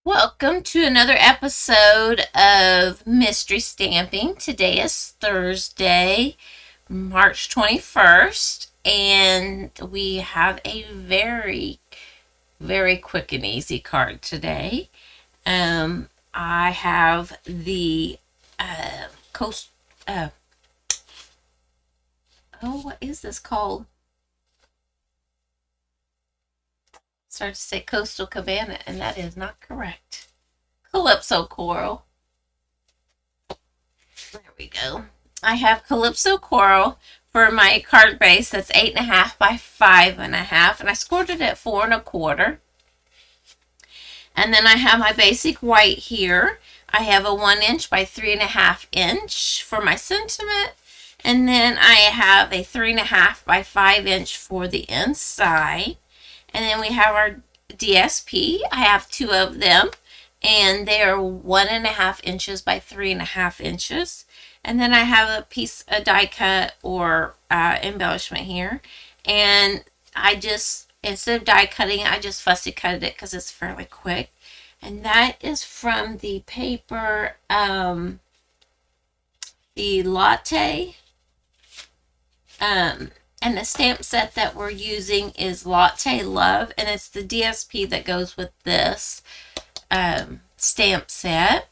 Welcome to another episode of Mystery Stamping. Today is Thursday, March 21st, and we have a very quick and easy card today. I have the coast. What is this called? Started to say Coastal Cabana, and that is not correct. Calypso Coral. There we go. I have Calypso Coral for my card base. That's 8.5 by 5.5, and I scored it at 4.25. And then I have my basic white here. I have a 1" by 3.5" for my sentiment, and then I have a 3.5 by 5" for the inside. And then we have our DSP. I have two of them, and they are 1.5" by 3.5". And then I have a piece of die cut or embellishment here, and I just, instead of die cutting it, I just fussy cutted it because it's fairly quick. And that is from the paper, the Latte. And the stamp set that we're using is Latte Love, and it's the DSP that goes with this stamp set.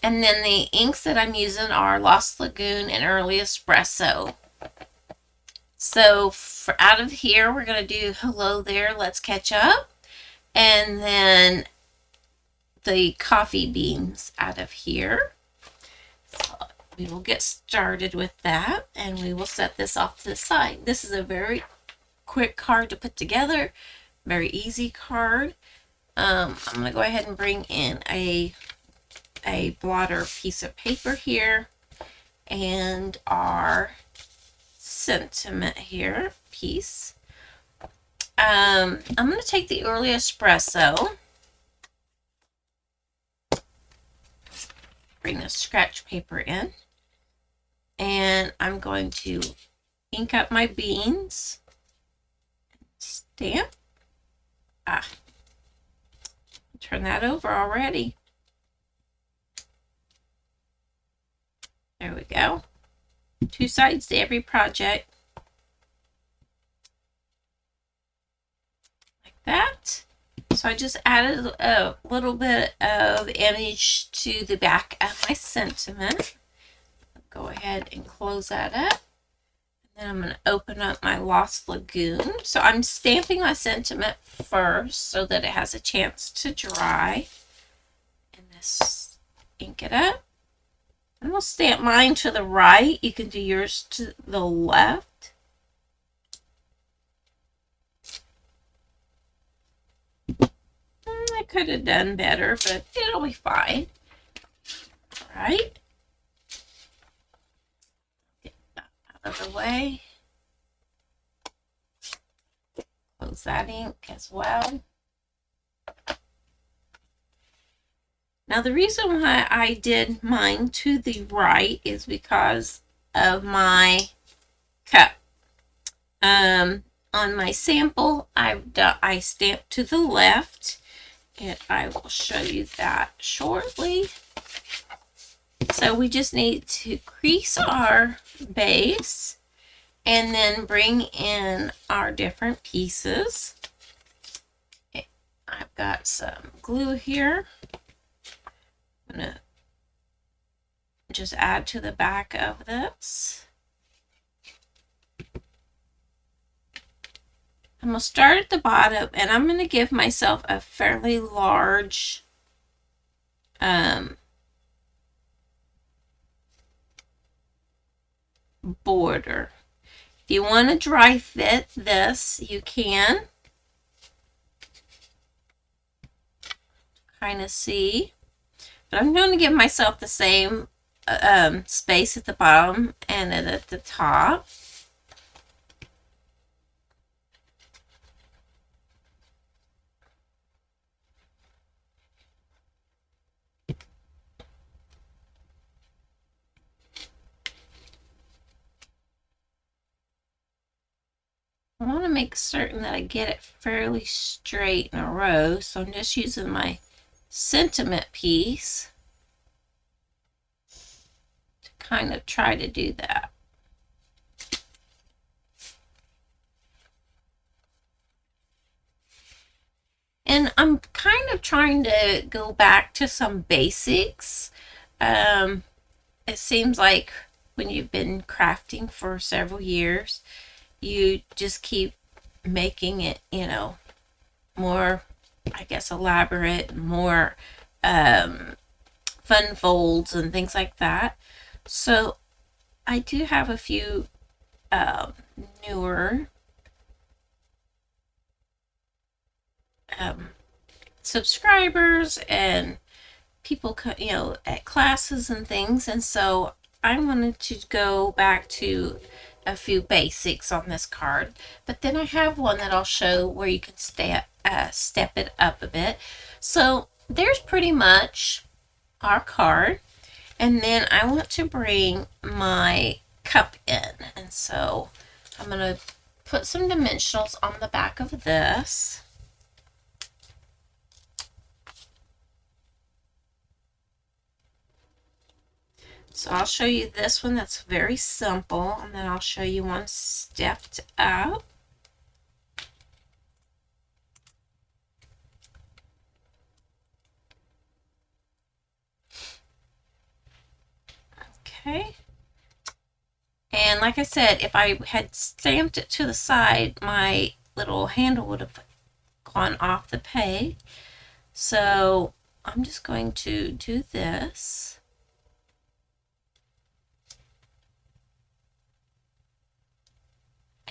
And then the inks that I'm using are Lost Lagoon and Early Espresso. So for out of here, we're going to do Hello There, Let's Catch Up. And then the coffee beans out of here. So we will get started with that, and we will set this off to the side. This is a very quick card to put together, very easy card. I'm going to go ahead and bring in a blotter piece of paper here, and our sentiment here piece. I'm going to take the Early Espresso, bring the scratch paper in, and I'm going to ink up my beans, stamp. Turn that over already. There we go. Two sides to every project. Like that. So I just added a little bit of image to the back of my sentiment. Go ahead and close that up. And then I'm going to open up my Lost Lagoon. So I'm stamping my sentiment first so that it has a chance to dry. And just ink it up. I'm going to stamp mine to the right. You can do yours to the left. I could have done better, but it'll be fine. All right. Get that out of the way. Close that ink as well. Now the reason why I did mine to the right is because of my cup. On my sample, I stamped to the left, and I will show you that shortly. So we just need to crease our base and then bring in our different pieces. I've got some glue here. I'm going to just add to the back of this. I'm going to start at the bottom, and I'm going to give myself a fairly large border. If you want to dry fit this, you can. Kind of see. But I'm going to give myself the same space at the bottom and at the top. I want to make certain that I get it fairly straight in a row, so I'm just using my sentiment piece to kind of try to do that. And I'm kind of trying to go back to some basics. It seems like when you've been crafting for several years, you just keep making it, you know, more, I guess, elaborate, more fun folds and things like that. So I do have a few newer subscribers and people, you know, at classes and things, and so I wanted to go back to a few basics on this card. But then I have one that I'll show where you can step it up a bit. So there's pretty much our card, and then I want to bring my cup in, and so I'm going to put some dimensionals on the back of this. So I'll show you this one that's very simple, and then I'll show you one stepped up. Okay. And like I said, if I had stamped it to the side, my little handle would have gone off the peg. So I'm just going to do this.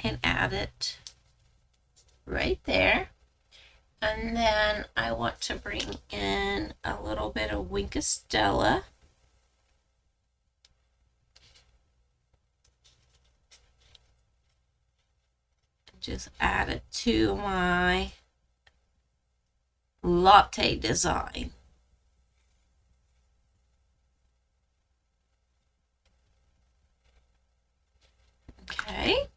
And add it right there. And then I want to bring in a little bit of Winkostella. Just add it to my latte design. Okay.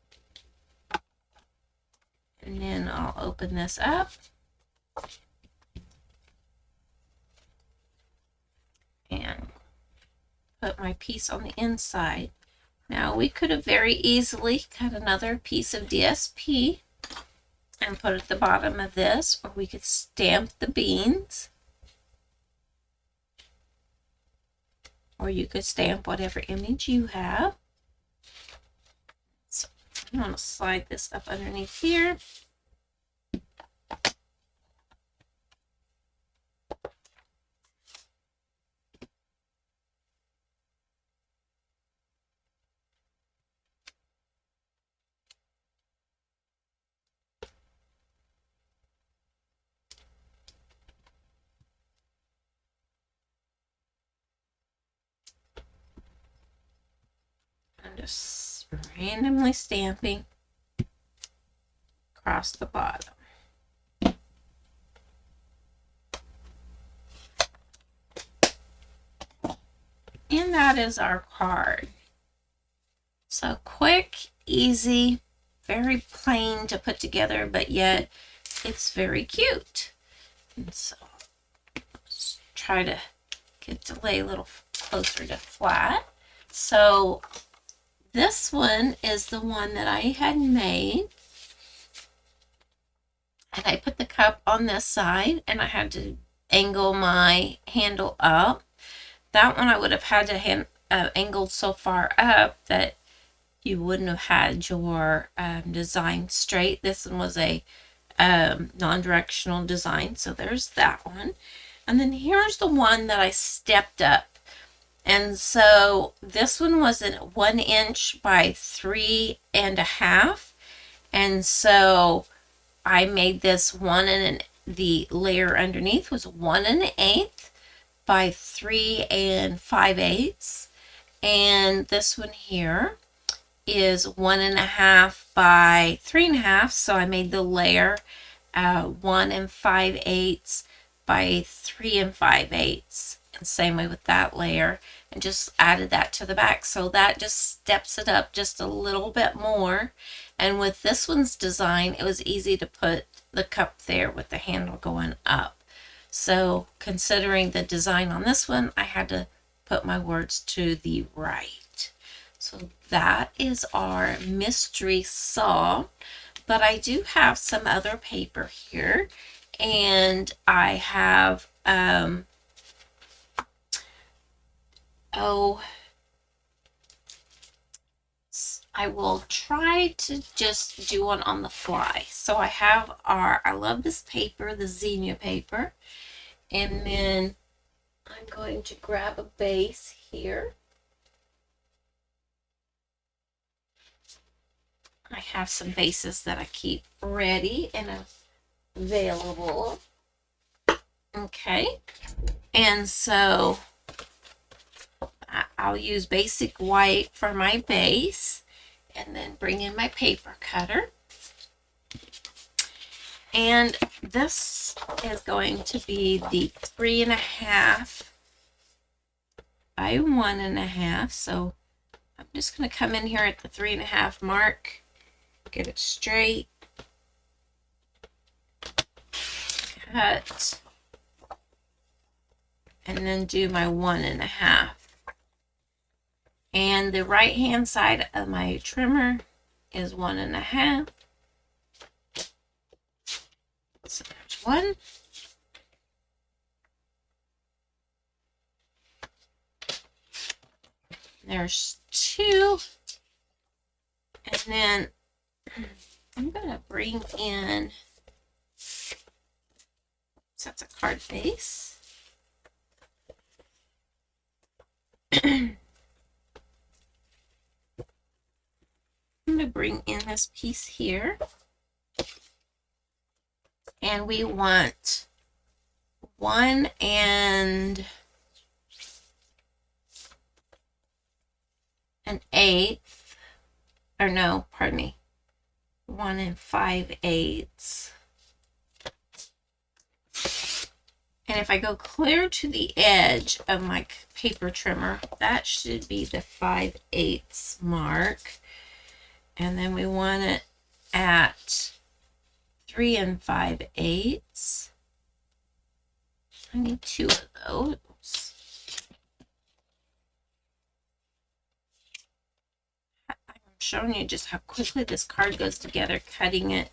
And then I'll open this up. And put my piece on the inside. Now we could have very easily cut another piece of DSP and put it at the bottom of this, or we could stamp the beans. Or you could stamp whatever image you have. So I'm going to slide this up underneath here. Just randomly stamping across the bottom. And that is our card. So quick, easy, very plain to put together, but yet it's very cute. And so let's try to get to lay a little closer to flat. So this one is the one that I had made. And I put the cup on this side, and I had to angle my handle up. That one I would have had to angled so far up that you wouldn't have had your design straight. This one was a non-directional design, so there's that one. And then here's the one that I stepped up. And so this one was 1 inch by 3.5. And so I made this the layer underneath was 1 1/8 by 3 5/8. And this one here is 1 1/2 by 3.5. So I made the layer 1 5/8 by 3 5/8. And same way with that layer, and just added that to the back. So that just steps it up just a little bit more. And with this one's design, it was easy to put the cup there with the handle going up. So considering the design on this one, I had to put my words to the right. So that is our mystery solved. But I do have some other paper here, and I have I will try to just do one on the fly. So I have I love this paper, the Xenia paper, and then I'm going to grab a base here. I have some bases that I keep ready and available. Okay, and so I'll use basic white for my base, and then bring in my paper cutter. And this is going to be the 3.5 by 1.5. So I'm just going to come in here at the 3.5 mark, get it straight, cut, and then do my 1.5. And the right hand side of my trimmer is 1.5. So there's one. There's two. And then I'm going to bring in, so that's a card base. I'm going to bring in this piece here. And we want 1 1/8, or no, pardon me, 1 5/8. And if I go clear to the edge of my paper trimmer, that should be the 5/8 mark. And then we want it at 3 5/8. I need 2 of those. I'm showing you just how quickly this card goes together, cutting it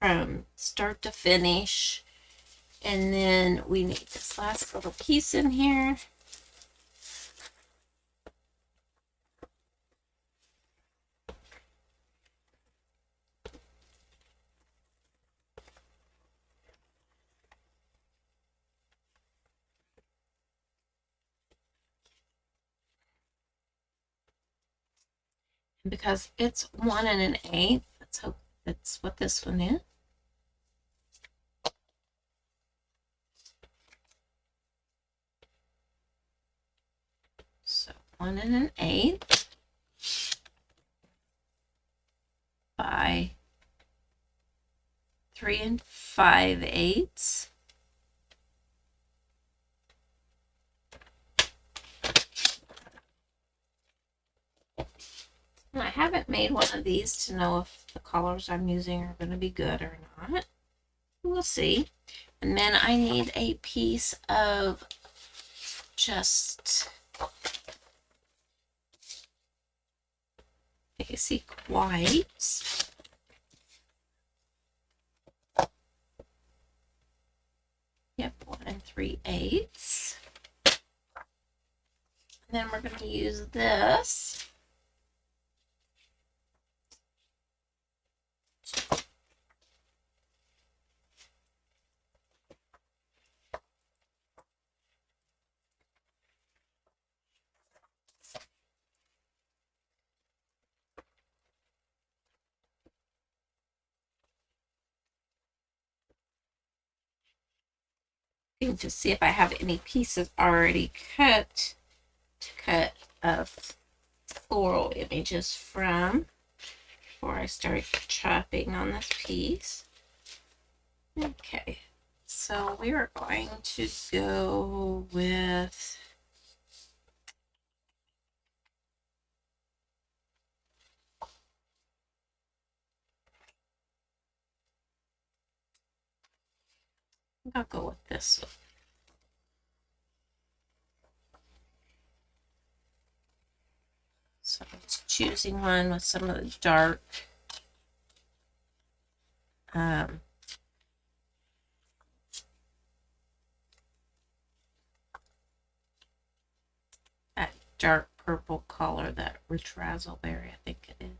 from start to finish. And then we need this last little piece in here. And because it's 1 1/8, let's hope that's what this one is. So 1 1/8 by 3 5/8. And I haven't made one of these to know if the colors I'm using are going to be good or not. We'll see. And then I need a piece of just basic white. Yep, 1 3/8. And then we're going to use this. To see if I have any pieces already cut to cut floral images from before I start chopping on this piece. Okay, so we are going to go with I'll go with this one. So I'm just choosing one with some of the dark that dark purple color, that rich razzleberry, I think it is.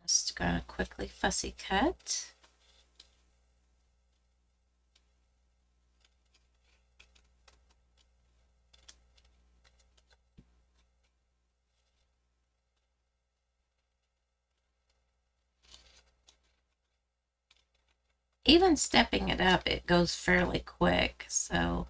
Just gonna quickly fussy cut. Even stepping it up, it goes fairly quick, so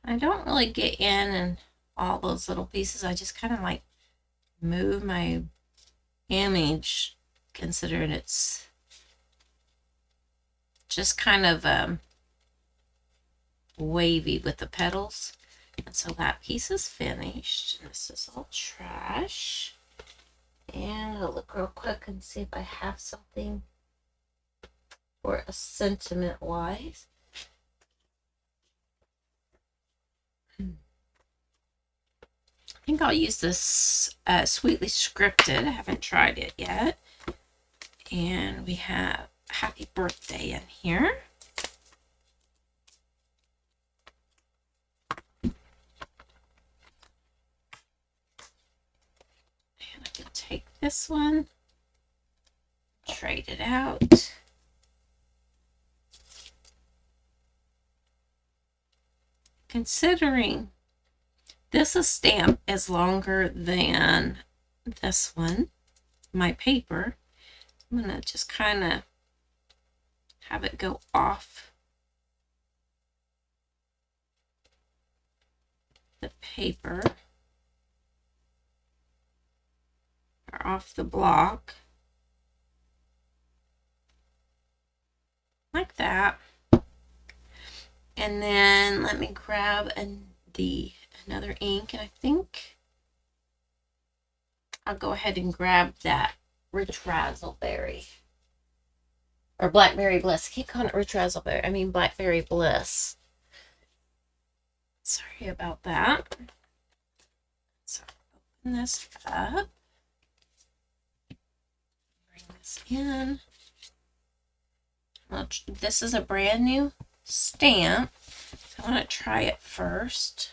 I don't really get in and all those little pieces. I just kind of like move my image, considering it's just kind of wavy with the petals. And so that piece is finished. This is all trash. And I'll look real quick and see if I have something for a sentiment wise. I think I'll use this Sweetly Scripted. I haven't tried it yet. And we have Happy Birthday in here. And I can take this one, trade it out. Considering this stamp is longer than this one, my paper, I'm going to just kind of have it go off the paper, or off the block, like that. And then let me grab another ink, and I think I'll go ahead and grab that Rich Razzleberry, or Blackberry Bliss. I keep calling it Rich Razzleberry. I mean Blackberry Bliss. Sorry about that. So open this up, bring this in. Well, this is a brand new stamp, so I want to try it first.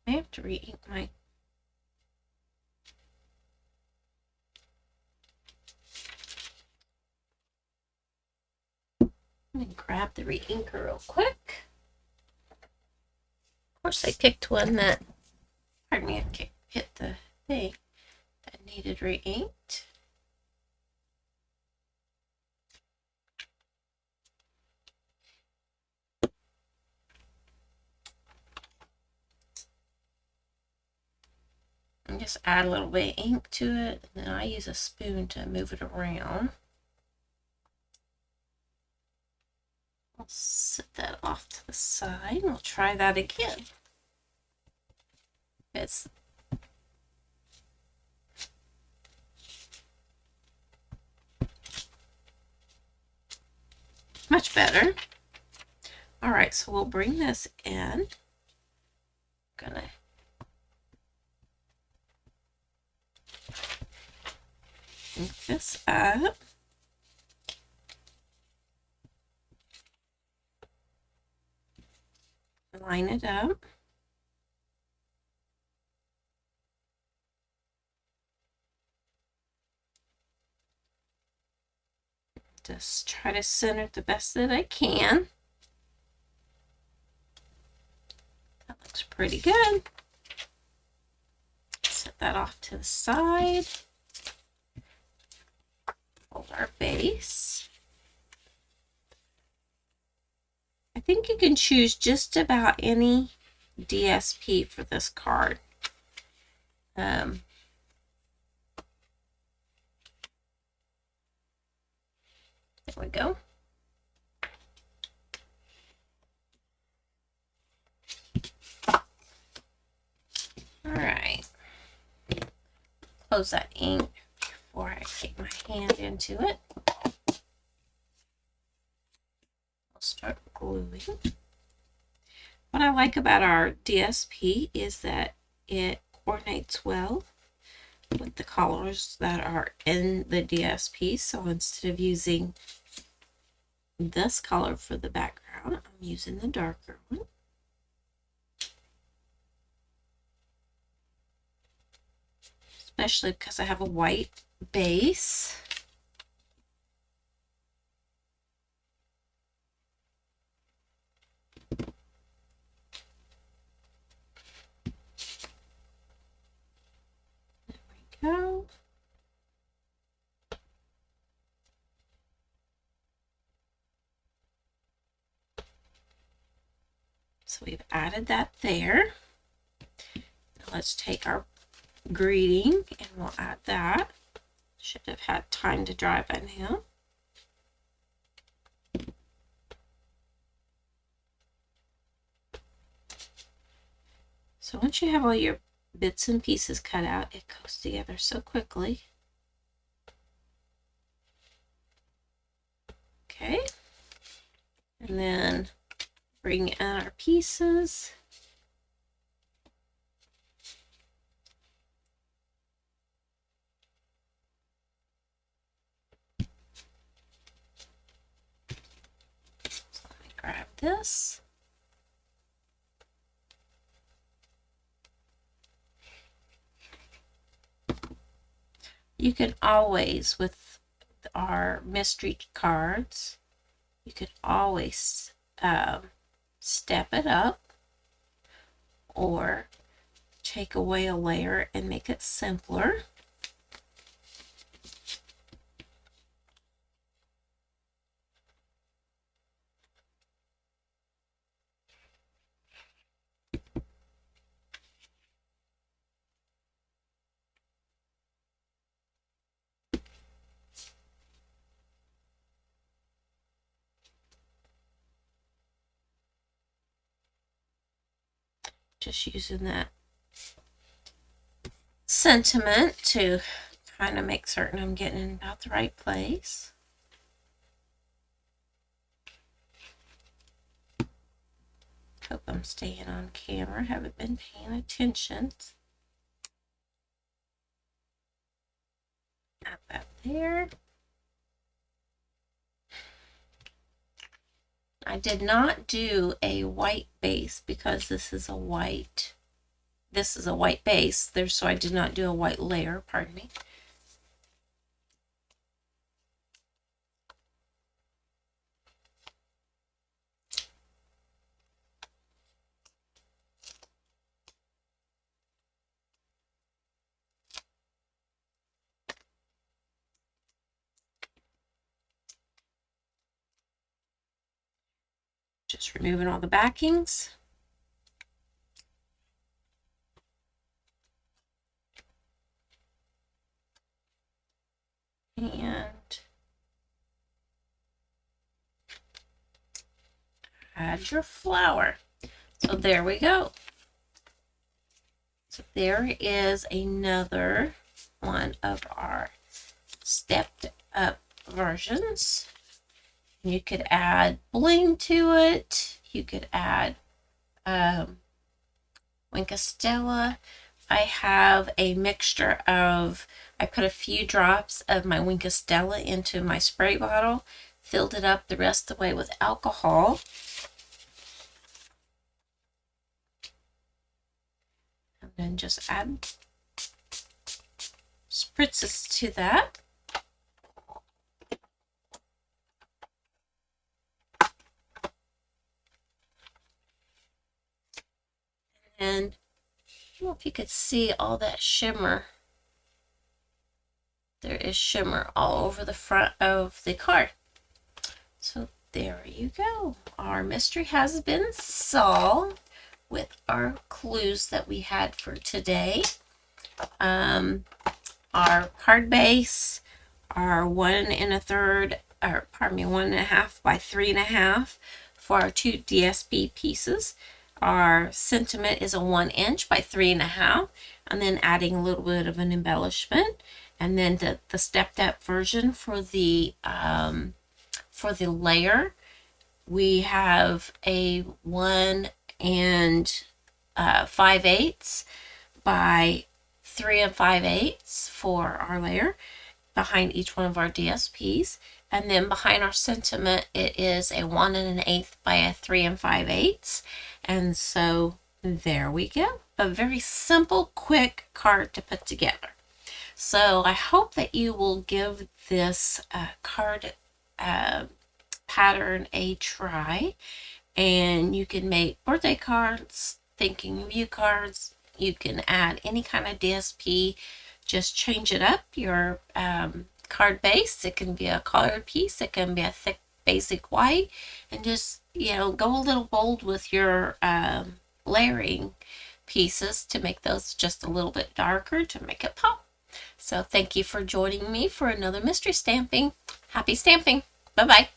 I have to re-ink my Let me grab the re-inker real quick. Of course, I picked one that, pardon me, I hit the thing that needed re-inked. And just add a little bit of ink to it, and then I use a spoon to move it around. I'll set that off to the side, and we'll try that again. It's much better. All right, so we'll bring this in. I'm gonna ink this up. Line it up. Just try to center it the best that I can. That looks pretty good. Set that off to the side. Hold our base. I think you can choose just about any DSP for this card. There we go. All right. Close that ink before I take my hand into it. I'll start gluing. What I like about our DSP is that it coordinates well with the colors that are in the DSP. So instead of using this color for the background, I'm using the darker one. Especially because I have a white base. There we go. So we've added that there. Now let's take our greeting and we'll add that. Should have had time to dry by now. So once you have all your bits and pieces cut out, it goes together so quickly. Okay. And then bring in our pieces. So let me grab this. You can always, with our mystery cards, you can always step it up or take away a layer and make it simpler. Just using that sentiment to kind of make certain I'm getting in about the right place. Hope I'm staying on camera. Haven't been paying attention. Add that there. I did not do a white base because this is a white base there, so I did not do a white layer, pardon me. Just removing all the backings. And add your flower. So there we go. So there is another one of our stepped up versions. You could add bling to it. You could add Winkostella. I have a mixture of, I put a few drops of my Winkostella into my spray bottle, filled it up the rest of the way with alcohol. And then just add spritzes to that. And I don't know if you could see all that shimmer. There is shimmer all over the front of the card. So there you go. Our mystery has been solved with our clues that we had for today. Our card base, our 1 1/3, or pardon me, 1 1/2 by 3 1/2 for our 2 DSP pieces. Our sentiment is a 1 inch by 3 1/2, and then adding a little bit of an embellishment, and then the stepped up version for the layer. We have a 1 5/8 by 3 5/8 for our layer behind each one of our DSPs. And then behind our sentiment, it is a 1 1/8 by a 3 5/8. And so there we go. A very simple, quick card to put together. So I hope that you will give this card pattern a try. And you can make birthday cards, thinking of you cards. You can add any kind of DSP. Just change it up. Your card base, it can be a colored piece, it can be a thick basic white, and just, you know, go a little bold with your layering pieces to make those just a little bit darker to make it pop. So thank you for joining me for another mystery stamping. Happy stamping. Bye-bye.